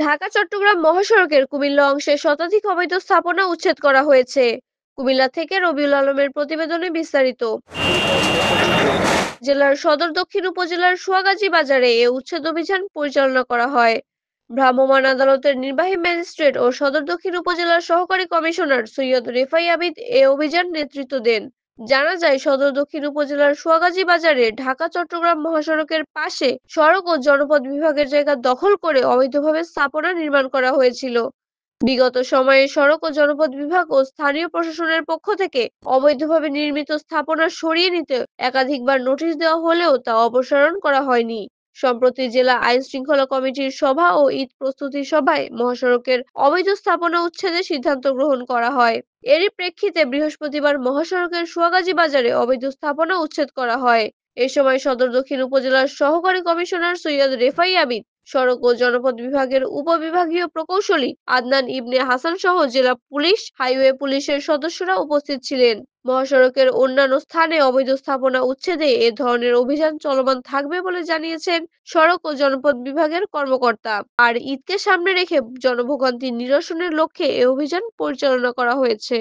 ঢাকা-চট্টগ্রাম মহাসড়কের কুমিল্লা অংশে শতাধিক অবৈধ স্থাপনা উচ্ছেদ করা হয়েছে। কুমিল্লা থেকে রবিউল আলমের প্রতিবেদনে বিস্তারিত। জেলার সদর দক্ষিণ উপজেলার সোয়াগাজী বাজারে এ উচ্ছেদ অভিযান পরিচালনা করা হয়। ভ্রাম্যমাণ আদালতের নির্বাহী ম্যাজিস্ট্রেট ও সদর দক্ষিণ উপজেলার সহকারী কমিশনার সৈয়দ রেফাই আবিদ এ অভিযান নেতৃত্ব দেন। জানা যায়, সদর দক্ষিণ উপজেলার সোয়াগাজী বাজারে ঢাকা চট্টগ্রাম মহাসড়কের পাশে সড়ক ও জনপদ বিভাগের জায়গা দখল করে অবৈধভাবে স্থাপনা নির্মাণ করা হয়েছিল। বিগত সময়ে সড়ক ও জনপদ বিভাগ ও স্থানীয় প্রশাসনের পক্ষ থেকে অবৈধভাবে নির্মিত স্থাপনা সরিয়ে নিতে একাধিকবার নোটিশ দেওয়া হলেও তা অপসারণ করা হয়নি। সম্প্রতি জেলা আইন শৃঙ্খলা কমিটির সভা ও ঈদ প্রস্তুতি সভায় মহাসড়কের অবৈধ স্থাপনা উচ্ছেদের সিদ্ধান্ত গ্রহণ করা হয়। এরই প্রেক্ষিতে বৃহস্পতিবার মহাসড়কের সোয়াগাজী বাজারে অবৈধ স্থাপনা উচ্ছেদ করা হয়। এ সময় সদর দক্ষিণ উপজেলার সহকারী কমিশনার সৈয়দ রেফাই আবিদ, সড়ক ও জনপদ বিভাগের উপবিভাগীয় প্রকৌশলী আদনান ইবনে হাসান সহ জেলা পুলিশ, হাইওয়ে পুলিশের সদস্যরা উপস্থিত ছিলেন। মহাসড়কের অন্যান্য স্থানে অবৈধ স্থাপনা উচ্ছেদে এ ধরনের অভিযান চলমান থাকবে বলে জানিয়েছেন সড়ক ও জনপদ বিভাগের কর্মকর্তা। আর ঈদকে সামনে রেখে জনভোগান্তি নিরসনের লক্ষ্যে এ অভিযান পরিচালনা করা হয়েছে।